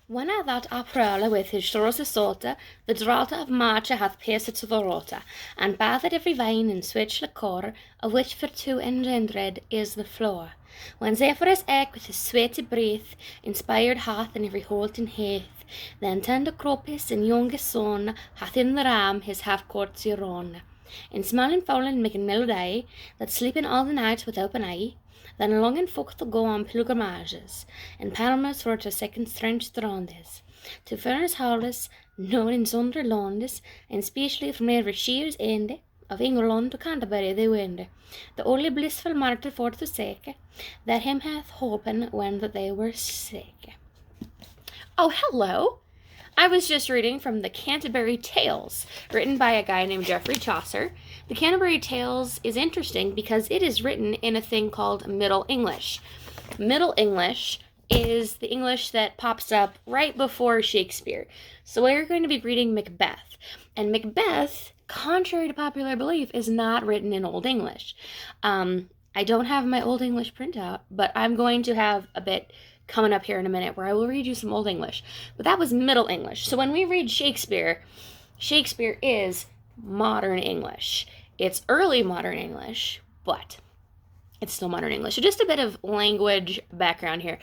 When I that April with his shores assaulta, the draught of March hath pierced to the rota, and bathed every vein in switch liquor, of which for two engendered is the floor. When Zephyrus eke with his sweaty breath inspired hath in every holt and heath, then tender Cropis and youngest son hath in the ram his half-courtesy run. In small and foul and making melody, that sleeping all the night with open eye, then longing folk to go on pilgrimages, and palmers for to second strange strandes, to Furness Hallis, known in sundry landes, and specially from every sheer's end, of England to Canterbury they wend, the only blissful martyr for to sake, that him hath holpen when that they were sick. Oh, hello! I was just reading from the Canterbury Tales, written by a guy named Geoffrey Chaucer. The Canterbury Tales is interesting because it is written in a thing called Middle English. Middle English is the English that pops up right before Shakespeare. So we're going to be reading Macbeth. And Macbeth, contrary to popular belief, is not written in Old English. I don't have my Old English printout, but I'm going to have a bit coming up here in a minute where I will read you some Old English. But that was Middle English. So when we read Shakespeare, Shakespeare is modern English. It's early modern English, but it's still modern English. So just a bit of language background here.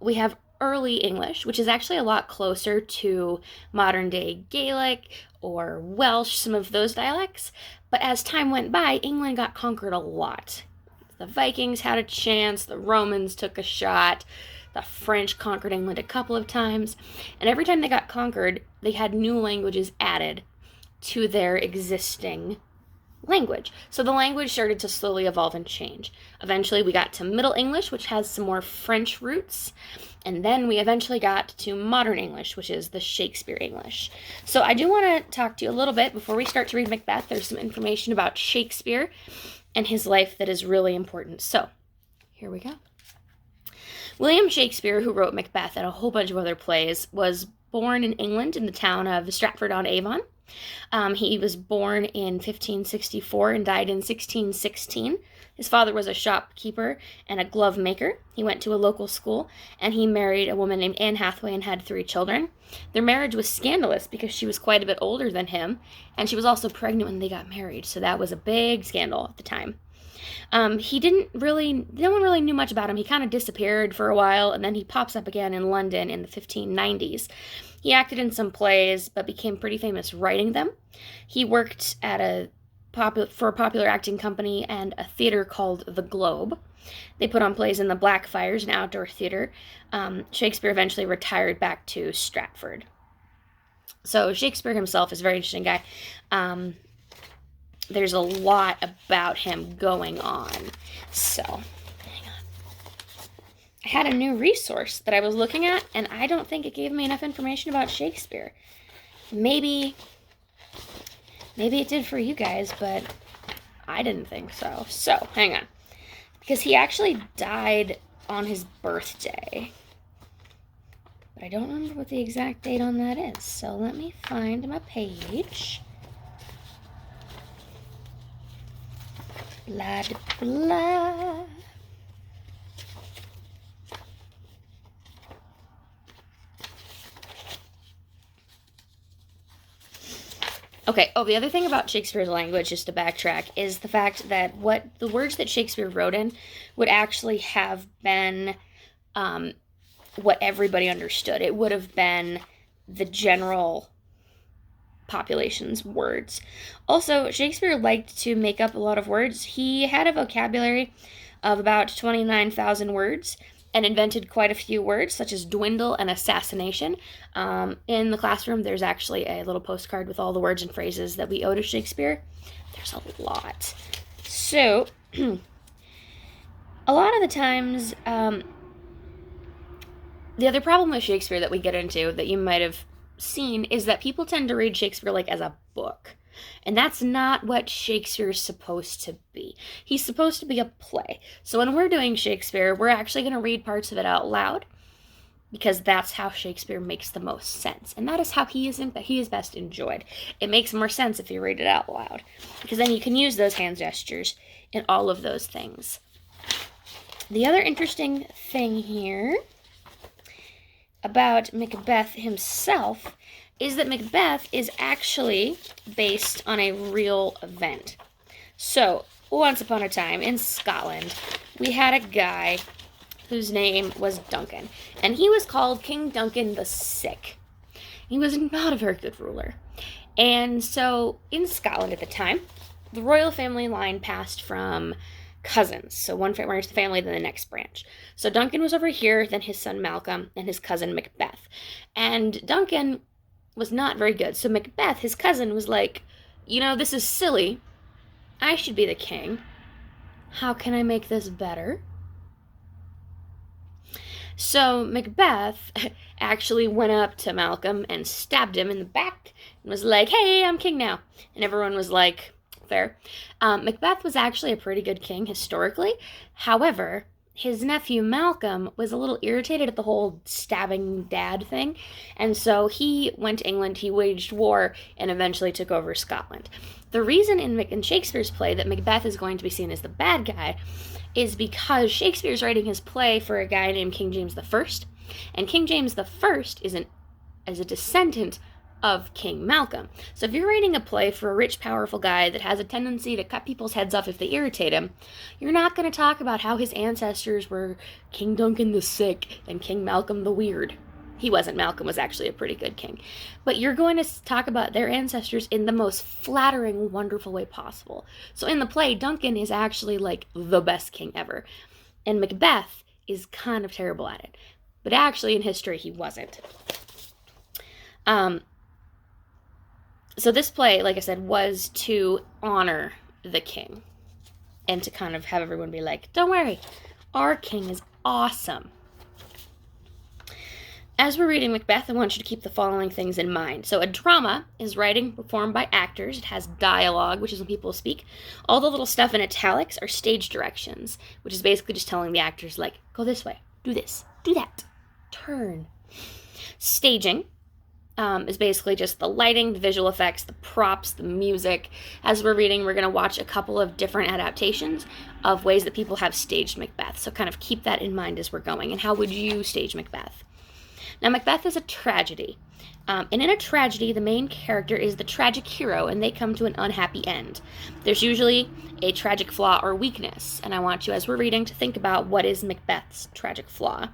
We have early English, which is actually a lot closer to modern day Gaelic or Welsh, some of those dialects. But as time went by, England got conquered a lot. The Vikings had a chance, the Romans took a shot, the French conquered England a couple of times, and every time they got conquered, they had new languages added to their existing language. So the language started to slowly evolve and change. Eventually we got to Middle English, which has some more French roots, and then we eventually got to Modern English, which is the Shakespeare English. So I do want to talk to you a little bit before we start to read Macbeth. There's some information about Shakespeare and his life that is really important. So, here we go. William Shakespeare, who wrote Macbeth and a whole bunch of other plays, was born in England in the town of Stratford-on-Avon. He was born in 1564 and died in 1616. His father was a shopkeeper and a glove maker. He went to a local school, and he married a woman named Anne Hathaway and had 3 children. Their marriage was scandalous because she was quite a bit older than him, and she was also pregnant when they got married, so that was a big scandal at the time. No one really knew much about him. He kind of disappeared for a while, and then he pops up again in London in the 1590s. He acted in some plays, but became pretty famous writing them. He worked at for a popular acting company and a theater called the Globe. They put on plays in the Blackfriars, an outdoor theater. Shakespeare eventually retired back to Stratford. So Shakespeare himself is a very interesting guy. There's a lot about him going on. So, hang on. I had a new resource that I was looking at, and I don't think it gave me enough information about Shakespeare. Maybe it did for you guys, but I didn't think so. So, hang on. Because he actually died on his birthday. But I don't remember what the exact date on that is. So, let me find my page. Blah, blah. Okay, the other thing about Shakespeare's language, just to backtrack, is the fact that the words that Shakespeare wrote in would actually have been what everybody understood. It would have been the general population's words. Also, Shakespeare liked to make up a lot of words. He had a vocabulary of about 29,000 words and invented quite a few words, such as dwindle and assassination. In the classroom, there's actually a little postcard with all the words and phrases that we owe to Shakespeare. There's a lot. So, a lot of the times, the other problem with Shakespeare that we get into, that you might have seen, is that people tend to read Shakespeare like as a book. And that's not what Shakespeare's supposed to be. He's supposed to be a play. So when we're doing Shakespeare, we're actually going to read parts of it out loud, because that's how Shakespeare makes the most sense. And that is how he is best enjoyed. It makes more sense if you read it out loud, because then you can use those hand gestures in all of those things. The other interesting thing here about Macbeth himself is that Macbeth is actually based on a real event. So, once upon a time in Scotland, we had a guy whose name was Duncan, and he was called King Duncan the Sick. He was not a very good ruler. And so, in Scotland at the time, the royal family line passed from cousins. So one branch of the family, then the next branch. So Duncan was over here, then his son Malcolm, and his cousin Macbeth. And Duncan was not very good. So Macbeth, his cousin, was like, this is silly. I should be the king. How can I make this better? So Macbeth actually went up to Malcolm and stabbed him in the back and was like, hey, I'm king now. And everyone was like, fair. Macbeth was actually a pretty good king historically. However, his nephew Malcolm was a little irritated at the whole stabbing dad thing. And so he went to England, he waged war, and eventually took over Scotland. The reason in Shakespeare's play that Macbeth is going to be seen as the bad guy is because Shakespeare's writing his play for a guy named King James I. And King James I is a descendant of King Malcolm. So if you're writing a play for a rich, powerful guy that has a tendency to cut people's heads off if they irritate him, you're not going to talk about how his ancestors were King Duncan the Sick and King Malcolm the Weird. He wasn't. Malcolm was actually a pretty good king. But you're going to talk about their ancestors in the most flattering, wonderful way possible. So in the play, Duncan is actually like the best king ever. And Macbeth is kind of terrible at it. But actually in history, he wasn't. So this play, like I said, was to honor the king. And to kind of have everyone be like, don't worry, our king is awesome. As we're reading Macbeth, I want you to keep the following things in mind. So a drama is writing performed by actors. It has dialogue, which is when people speak. All the little stuff in italics are stage directions, which is basically just telling the actors, like, go this way, do this, do that, turn. Staging is basically just the lighting, the visual effects, the props, the music. As we're reading, we're going to watch a couple of different adaptations of ways that people have staged Macbeth. So kind of keep that in mind as we're going. And how would you stage Macbeth? Now, Macbeth is a tragedy. And in a tragedy, the main character is the tragic hero, and they come to an unhappy end. There's usually a tragic flaw or weakness, and I want you, as we're reading, to think about what is Macbeth's tragic flaw.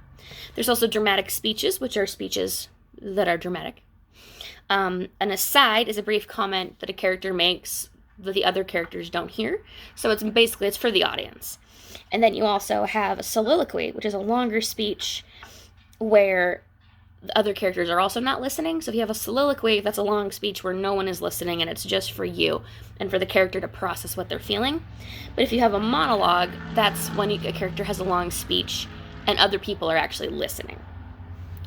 There's also dramatic speeches, which are speeches that are dramatic. An aside is a brief comment that a character makes that the other characters don't hear. So it's for the audience. And then you also have a soliloquy, which is a longer speech where the other characters are also not listening. So if you have a soliloquy, that's a long speech where no one is listening and it's just for you and for the character to process what they're feeling. But if you have a monologue, that's when a character has a long speech and other people are actually listening.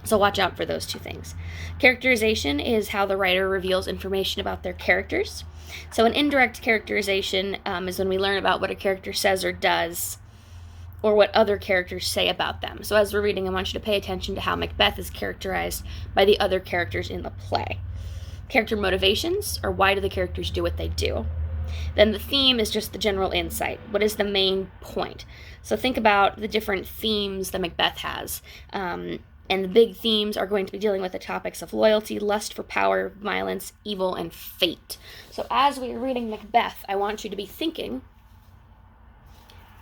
So watch out for those two things. Characterization is how the writer reveals information about their characters. So an indirect characterization is when we learn about what a character says or does, or what other characters say about them. So as we're reading, I want you to pay attention to how Macbeth is characterized by the other characters in the play. Character motivations, or why do the characters do what they do? Then the theme is just the general insight. What is the main point? So think about the different themes that Macbeth has. And the big themes are going to be dealing with the topics of loyalty, lust for power, violence, evil, and fate. So as we're reading Macbeth, I want you to be thinking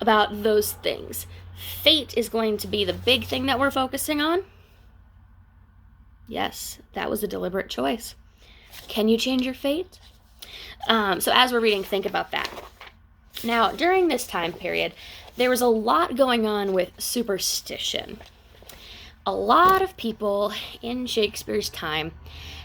about those things. Fate is going to be the big thing that we're focusing on. Yes, that was a deliberate choice. Can you change your fate? So as we're reading, think about that. Now, during this time period, there was a lot going on with superstition. A lot of people in Shakespeare's time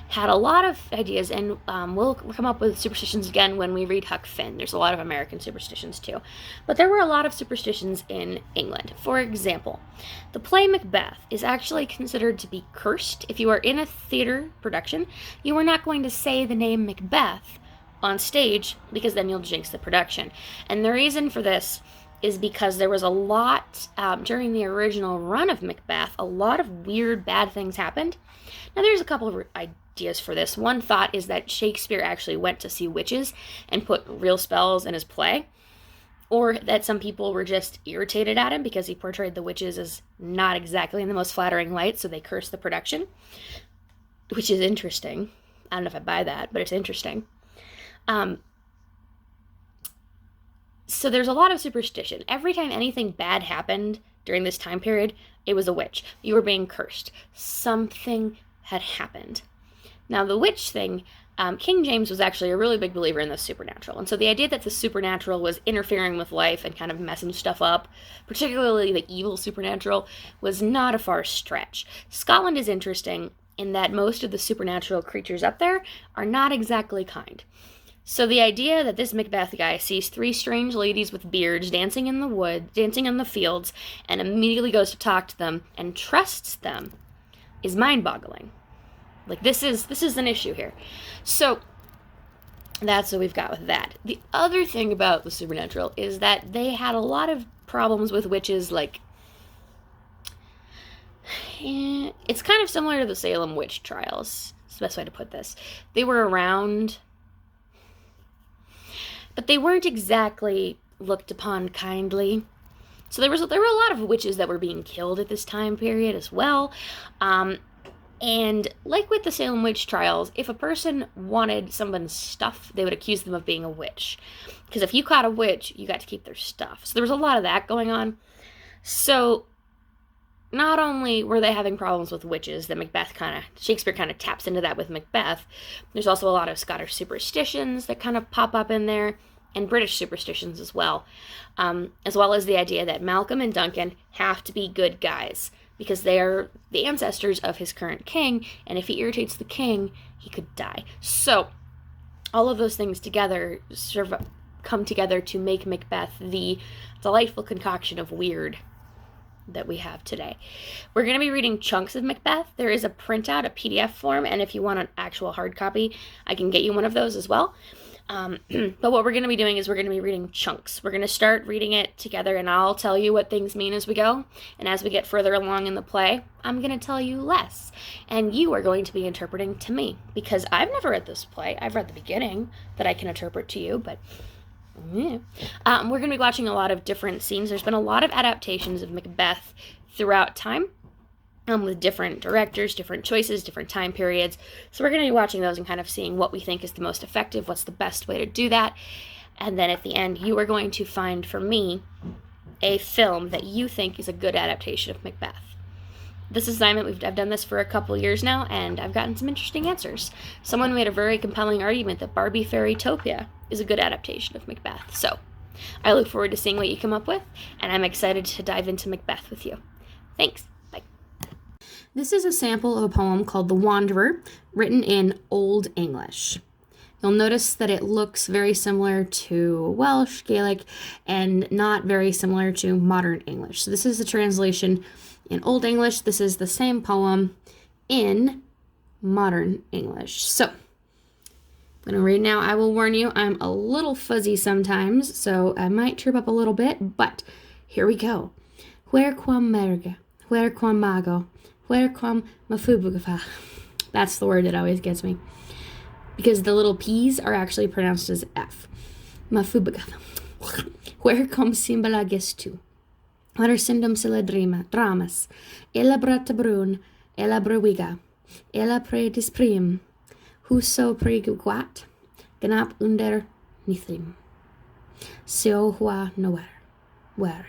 had a lot of ideas, and we'll come up with superstitions again when we read Huck Finn. There's a lot of American superstitions too. But there were a lot of superstitions in England. For example, the play Macbeth is actually considered to be cursed. If you are in a theater production, you are not going to say the name Macbeth on stage because then you'll jinx the production. And the reason for this is because there was a lot, during the original run of Macbeth, a lot of weird, bad things happened. Now, there's a couple of ideas for this. One thought is that Shakespeare actually went to see witches and put real spells in his play. or that some people were just irritated at him because he portrayed the witches as not exactly in the most flattering light, so they cursed the production, which is interesting. I don't know if I buy that, but it's interesting. So there's a lot of superstition. Every time anything bad happened during this time period, it was a witch. You were being cursed. Something had happened. Now, the witch thing, King James was actually a really big believer in the supernatural. And so the idea that the supernatural was interfering with life and kind of messing stuff up, particularly the evil supernatural, was not a far stretch. Scotland is interesting in that most of the supernatural creatures up there are not exactly kind. So the idea that this Macbeth guy sees 3 strange ladies with beards dancing in the wood, dancing in the fields, and immediately goes to talk to them and trusts them is mind-boggling. Like, this is an issue here. So that's what we've got with that. The other thing about the supernatural is that they had a lot of problems with witches, like, it's kind of similar to the Salem witch trials. That's the best way to put this. They were around, but they weren't exactly looked upon kindly. So there were a lot of witches that were being killed at this time period as well. And like with the Salem witch trials, if a person wanted someone's stuff, they would accuse them of being a witch. Because if you caught a witch, you got to keep their stuff. So there was a lot of that going on. So not only were they having problems with witches, that Shakespeare kind of taps into that with Macbeth, there's also a lot of Scottish superstitions that kind of pop up in there, and British superstitions as well as the idea that Malcolm and Duncan have to be good guys, because they are the ancestors of his current king, and if he irritates the king, he could die. So all of those things together sort of come together to make Macbeth the delightful concoction of weird that we have today. We're going to be reading chunks of Macbeth. There is a printout, a PDF form, and if you want an actual hard copy, I can get you one of those as well. But what we're going to be doing is we're going to be reading chunks. We're going to start reading it together, and I'll tell you what things mean as we go. And as we get further along in the play, I'm going to tell you less. And you are going to be interpreting to me, because I've never read this play. I've read the beginning that I can interpret to you, but yeah. We're going to be watching a lot of different scenes. There's been a lot of adaptations of Macbeth throughout time. With different directors, different choices, different time periods. So we're going to be watching those and kind of seeing what we think is the most effective, what's the best way to do that. And then at the end, you are going to find, for me, a film that you think is a good adaptation of Macbeth. This assignment, I've done this for a couple years now, and I've gotten some interesting answers. Someone made a very compelling argument that Barbie Fairytopia is a good adaptation of Macbeth. So I look forward to seeing what you come up with, and I'm excited to dive into Macbeth with you. Thanks. This is a sample of a poem called The Wanderer, written in Old English. You'll notice that it looks very similar to Welsh, Gaelic, and not very similar to modern English. So this is the translation in Old English. This is the same poem in modern English. So I'm going to read now. I will warn you, I'm a little fuzzy sometimes, so I might trip up a little bit, but here we go. Where quam merge, where quam mago, where quam mafubugafa. That's the word that always gets me, because the little P's are actually pronounced as F. Mafubugafa. Where quam simbala gestu. Where sindum sila dramas. Ella brata brun, ella brewiga. Ella predis prim. Huso preguat. Gnap under nithrim. Seo hua noer. Where.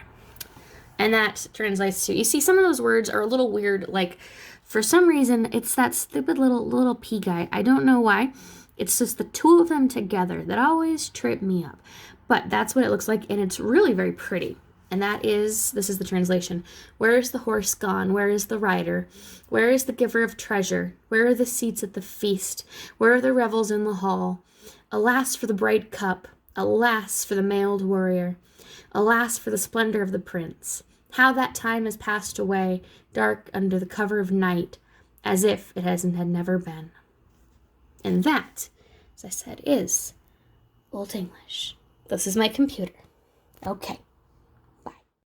And that translates to, you see, some of those words are a little weird. Like, for some reason, it's that stupid little P guy. I don't know why. It's just the two of them together that always trip me up. But that's what it looks like, and it's really very pretty. And this is the translation. Where is the horse gone? Where is the rider? Where is the giver of treasure? Where are the seats at the feast? Where are the revels in the hall? Alas for the bright cup. Alas for the mailed warrior. Alas for the splendor of the prince. How that time has passed away, dark under the cover of night, as if it had never been. And that, as I said, is Old English. This is my computer. Okay.